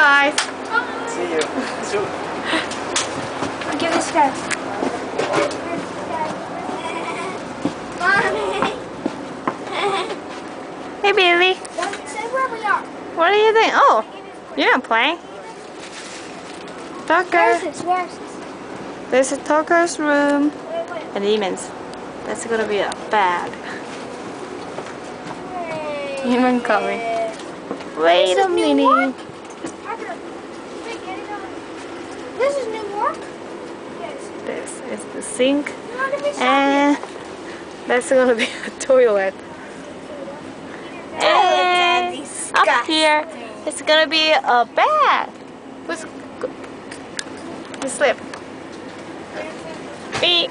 guys. See you. I'll give this guy. Hey, Billy. Say where we are. What are you doing? Oh, you're not playing. Where is Tucker. this? Where is this? This is Tucker's room. Wait. And demons. That's gonna be a bad. Demon coming. Wait a minute. This is New York? Yes. This is the sink. And that's gonna be a toilet. And up here, it's gonna be a bed. Let's slip. Beep.